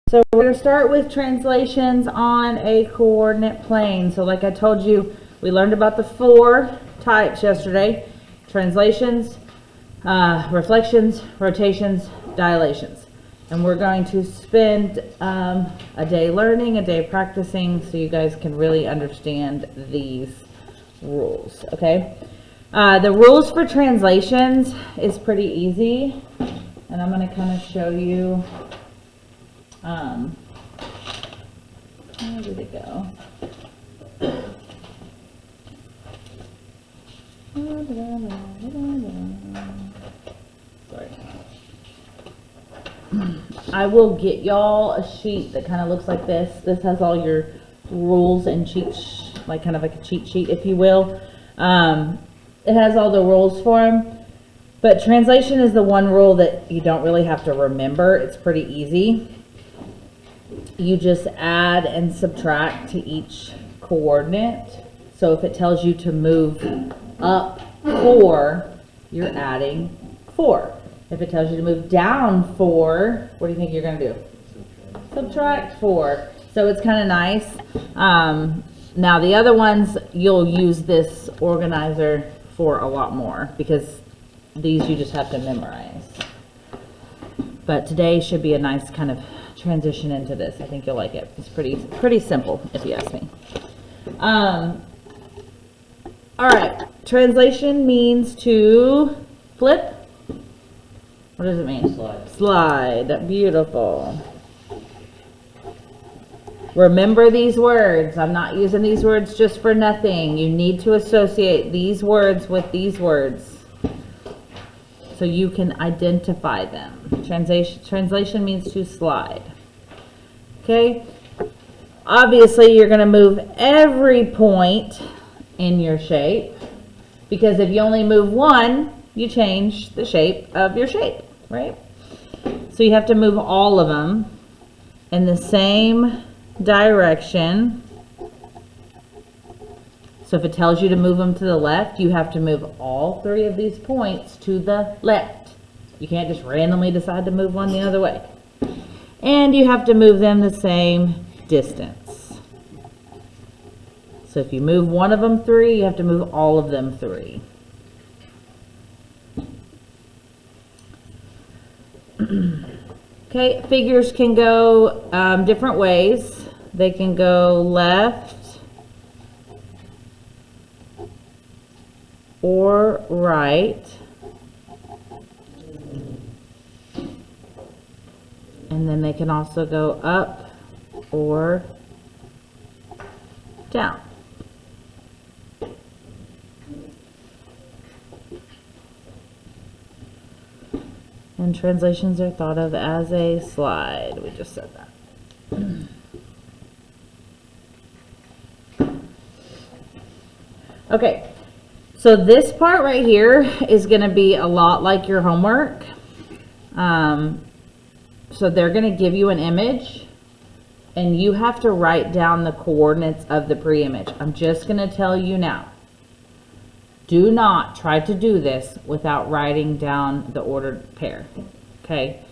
So we're going to start with translations on a coordinate plane. So like I told you, we learned about the 4 types yesterday. Translations, reflections, rotations, dilations. And we're going to spend a day learning, a day practicing, so you guys can really understand these rules, okay? The rules for translations is pretty easy. And I'm going to kind of show you, where did it go? Sorry. I will get y'all a sheet that kind of looks like this. This has all your rules and cheats, like kind of like a cheat sheet, if you will. It has all the rules for them. But translation is the one rule that you don't really have to remember. It's pretty easy. You just add and subtract to each coordinate. So if it tells you to move up 4, you're adding 4. If it tells you to move down 4, what do you think you're going to do? Subtract 4. So it's kind of nice. Now the other ones, you'll use this organizer for a lot more because these you just have to memorize. But today should be a nice kind of transition into this. I think you'll like it. It's pretty simple, if you ask me. All right. Translation means to flip. What does it mean? Slide. Slide. Beautiful. Remember these words. I'm not using these words just for nothing. You need to associate these words with these words so you can identify them. Translation means to slide. Okay? Obviously, you're going to move every point in your shape because if you only move one, you change the shape of your shape, right? So you have to move all of them in the same direction. So if it tells you to move them to the left, you have to move all 3 of these points to the left. You can't just randomly decide to move one the other way. And you have to move them the same distance. So if you move one of them 3, you have to move all of them 3. Okay, figures can go different ways. They can go left or right. And then they can also go up or down. And translations are thought of as a slide. We just said that. Okay, so this part right here is going to be a lot like your homework. So they're going to give you an image, and you have to write down the coordinates of the pre-image. I'm just going to tell you now. Do not try to do this without writing down the ordered pair, okay?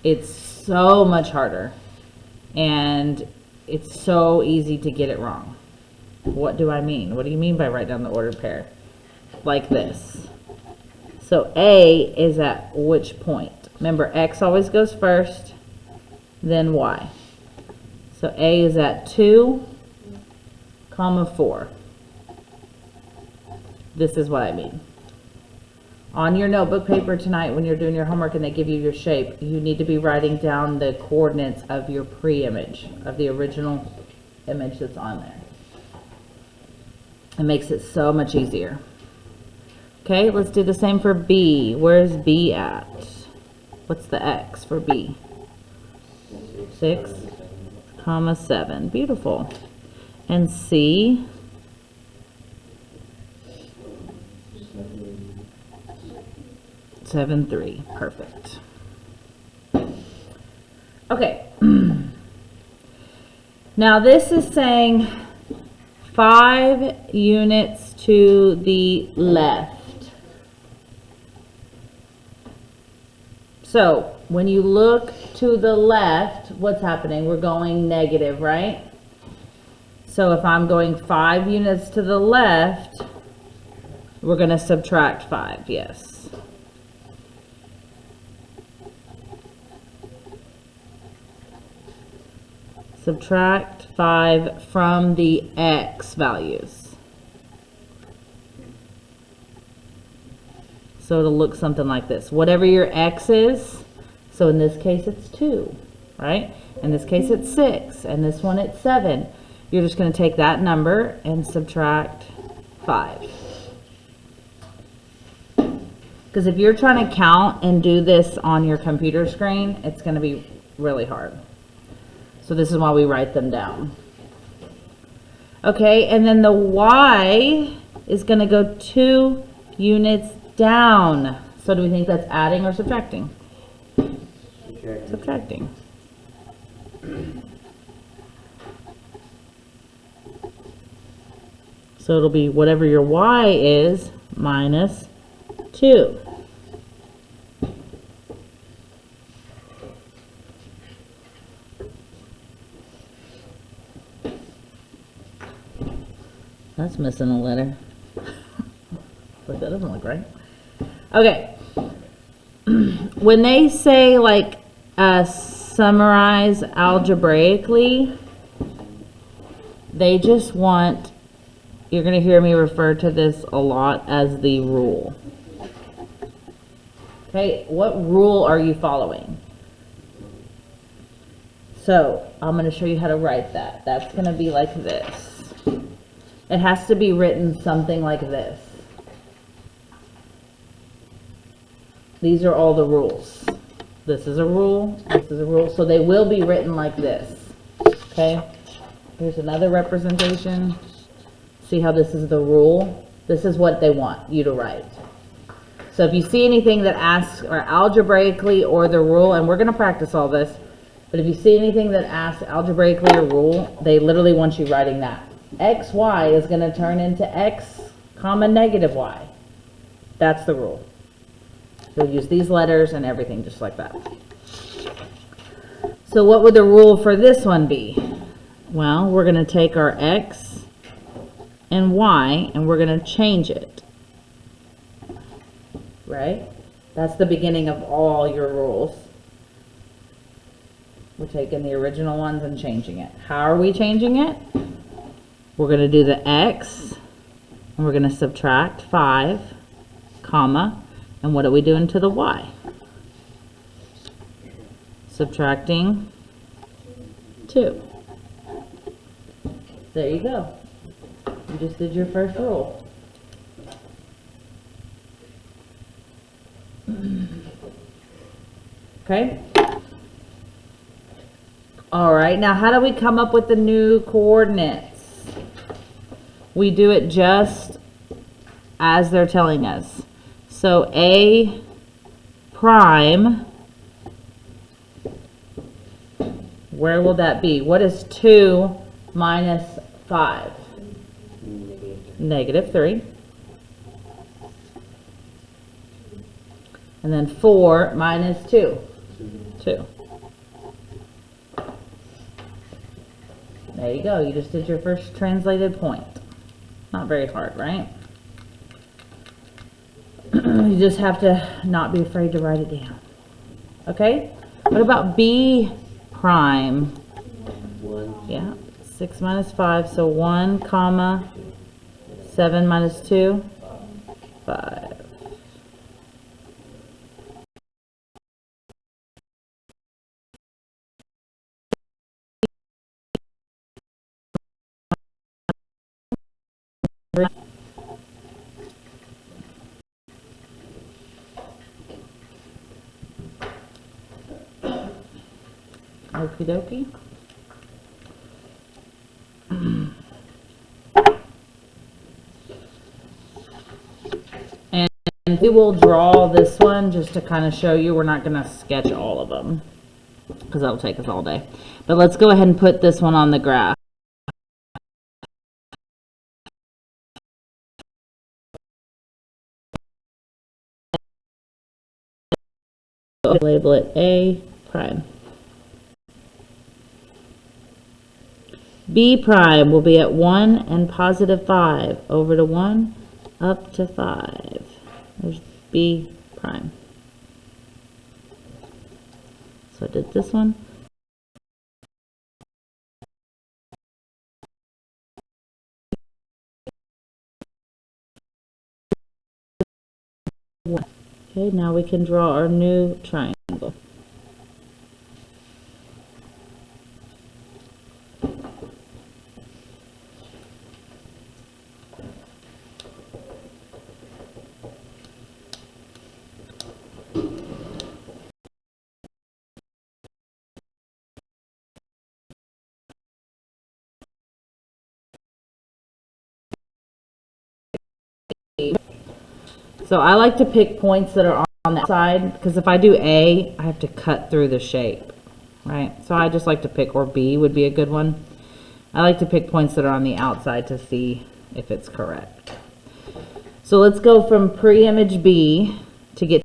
It's so much harder, and it's so easy to get it wrong. What do I mean? What do you mean by write down the ordered pair? Like this. So A is at which point? Remember, X always goes first, then Y. So A is at 2, 4. This is what I mean. On your notebook paper tonight when you're doing your homework and they give you your shape, you need to be writing down the coordinates of your pre-image, of the original image that's on there. It makes it so much easier. Okay, let's do the same for B. Where's B at? What's the X for B? 6, 7. Beautiful. And C? 7, 3. Perfect. Okay. Now this is saying 5 units to the left. So when you look to the left, what's happening? We're going negative, right? So if I'm going 5 units to the left, we're going to subtract 5, yes. Subtract 5 from the x values. So it'll look something like this. Whatever your x is, so in this case it's 2, right? In this case it's 6, and this one it's 7. You're just going to take that number and subtract 5. Because if you're trying to count and do this on your computer screen, it's going to be really hard. So this is why we write them down. Okay, and then the y is going to go 2 units down. So do we think that's adding or subtracting? Subtracting. So it'll be whatever your y is minus 2. That's missing a letter. But that doesn't look right. Okay. When they say like summarize algebraically, they just want, you're going to hear me refer to this a lot as the rule. Okay, what rule are you following? So I'm going to show you how to write that. That's going to be like this. It has to be written something like this. These are all the rules. This is a rule, this is a rule. So they will be written like this. Okay, here's another representation. See how this is the rule? This is what they want you to write. So if you see anything that asks or algebraically or the rule, and we're going to practice all this, but if you see anything that asks algebraically or rule, they literally want you writing that. XY is going to turn into X comma negative Y. That's the rule. They'll use these letters and everything just like that. So what would the rule for this one be? Well, we're going to take our X and Y and we're going to change it. Right? That's the beginning of all your rules. We're taking the original ones and changing it. How are we changing it? We're going to do the X and we're going to subtract 5, comma, and what are we doing to the Y? Subtracting 2. There you go. You just did your first rule. Okay. All right. Now, how do we come up with the new coordinates? We do it just as they're telling us. So A prime, where will that be? What is 2 minus 5? Negative 3. And then 4 minus 2. 2. There you go. You just did your first translated point. Not very hard, right? You just have to not be afraid to write it down. Okay? What about B prime? 1. Yeah. 6 minus 5. So 1, comma, 7 minus 2. 5. Okie dokie. And we will draw this one just to kind of show you. We're not going to sketch all of them because that'll take us all day. But let's go ahead and put this one on the graph. label it A prime. B prime will be at 1 and positive 5. Over to 1, up to 5. There's B prime. So I did this one. Okay, now we can draw our new triangle. So I like to pick points that are on that side, because if I do A, I have to cut through the shape, right? So I just like to pick, or B would be a good one. I like to pick points that are on the outside to see if it's correct. So let's go from pre-image B to get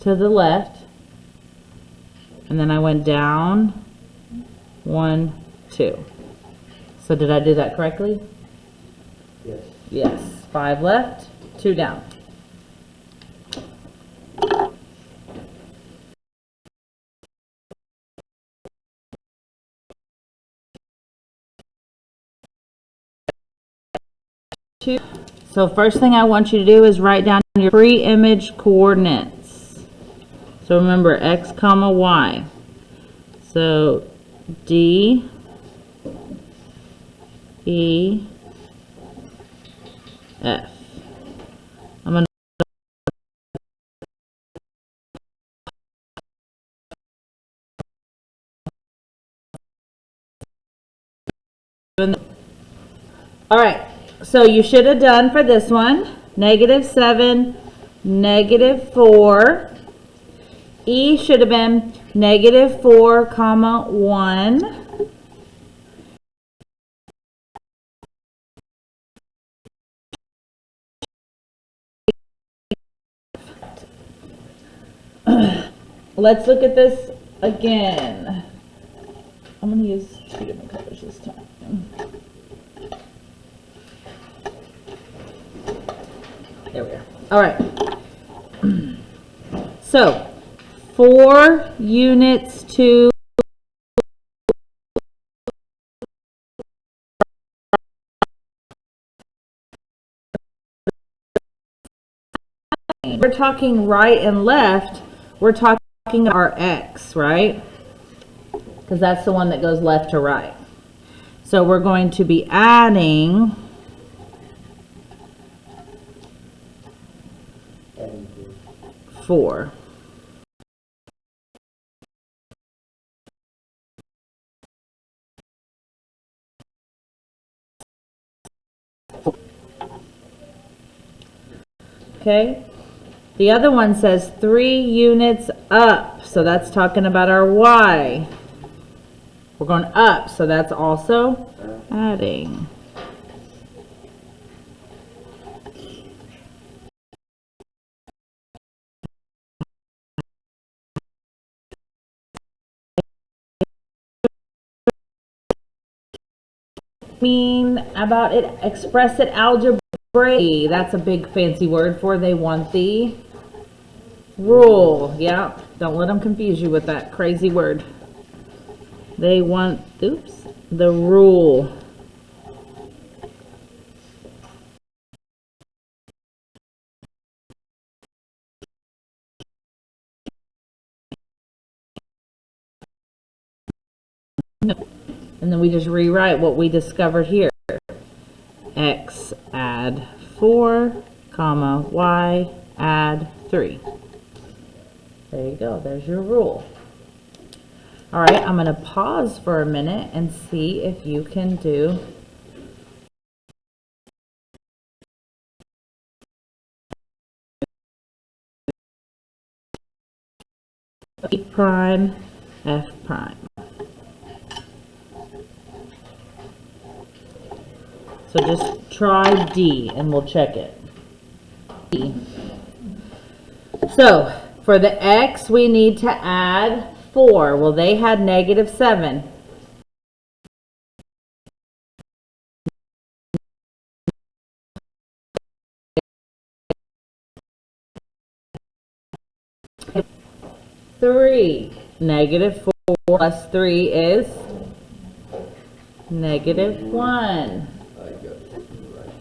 to the left, and then I went down 1, 2. So did I do that correctly? Yes. Yes. 5 left, 2 down. So first thing I want you to do is write down your pre-image coordinates. So remember x comma y. So D, E, F. I'm going to... All right, so you should have done for this one, -7, -4. E should have been -4, comma 1. Let's look at this again. I'm going to use 2 different colors this time. There we go. All right. So 4 units to we're talking right and left. We're talking our X, right? Because that's the one that goes left to right. So we're going to be adding 4. Okay. The other one says 3 units up. So that's talking about our Y. We're going up. So that's also adding. Mean about it, express it algebraically. That's a big fancy word for they want the rule. Yeah, don't let them confuse you with that crazy word. They want, oops, the rule. And then we just rewrite what we discovered here. X add 4, comma, Y add 3. There you go. There's your rule. All right, I'm going to pause for a minute and see if you can do E prime, F prime. So just try D and we'll check it. D. So for the X, we need to add 4. Well, they had -7. -3. -4 plus 3 is -1. I got it right.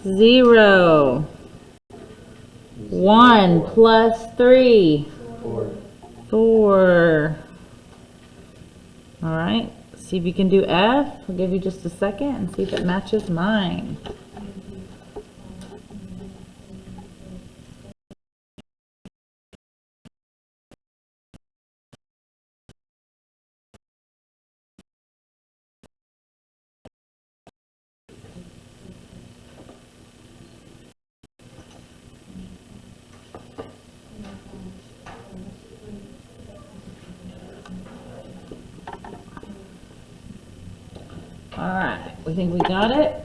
0. 1 plus 3. 4. All right, see if you can do F. I'll give you just a second and see if it matches mine. All right, we think we got it.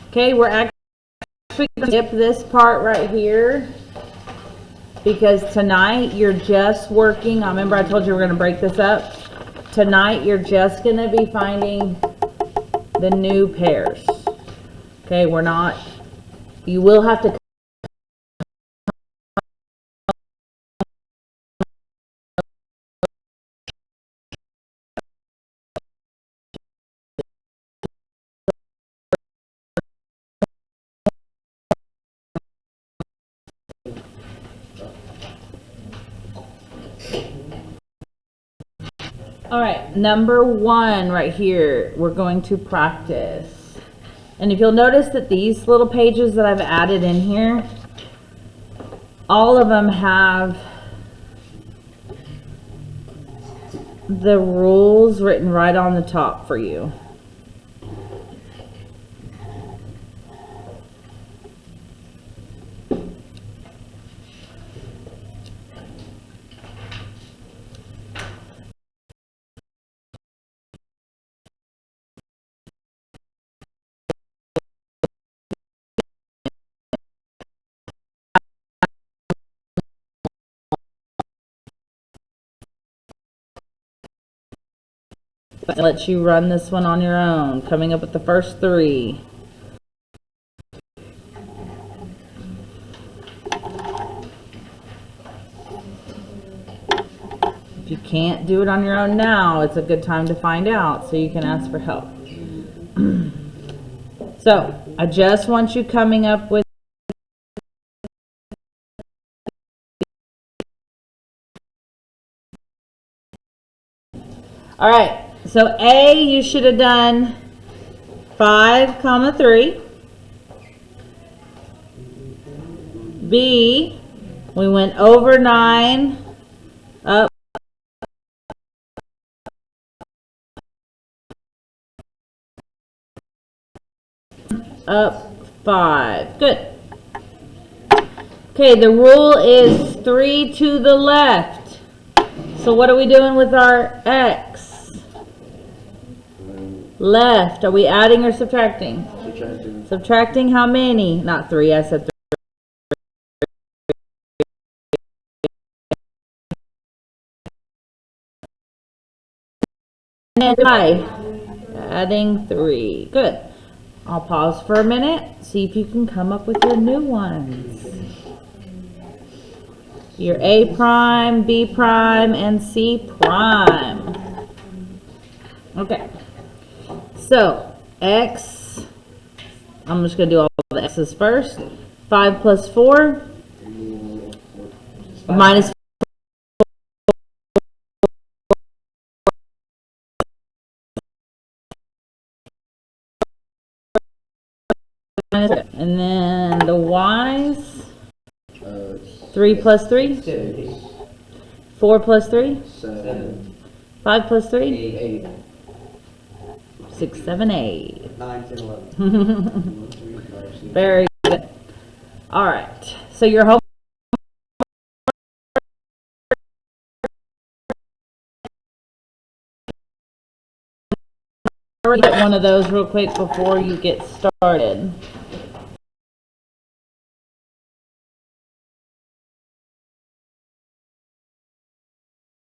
Okay, we're actually going to skip this part right here because tonight you're just working. I remember I told you we're going to break this up. Tonight you're just going to be finding the new pairs. Okay, we're not, you will have to all right, number 1 right here, we're going to practice. And if you'll notice that these little pages that I've added in here, all of them have the rules written right on the top for you. It lets you run this one on your own, coming up with the first 3. If you can't do it on your own now, it's a good time to find out so you can ask for help. So, I just want you coming up with all right, so A, you should have done 5, 3. B, we went over 9, up, up 5. Good. Okay, the rule is 3 to the left. So what are we doing with our X? Left. Are we adding or subtracting? Subtracting. Subtracting how many? Not 3, I said 3. And adding 3. Good. I'll pause for a minute. See if you can come up with your new ones. Your A prime, B prime, and C prime. Okay. So, X, I'm just going to do all the X's first. 5 plus 4, minus And then the Y's, It's 3 plus 3, 17, 4 plus 3, 7, 5 plus 3, 8, 8, 6, 7, 8. 9, 10, 11. Very good. All right. So your home. Get one of those real quick before you get started.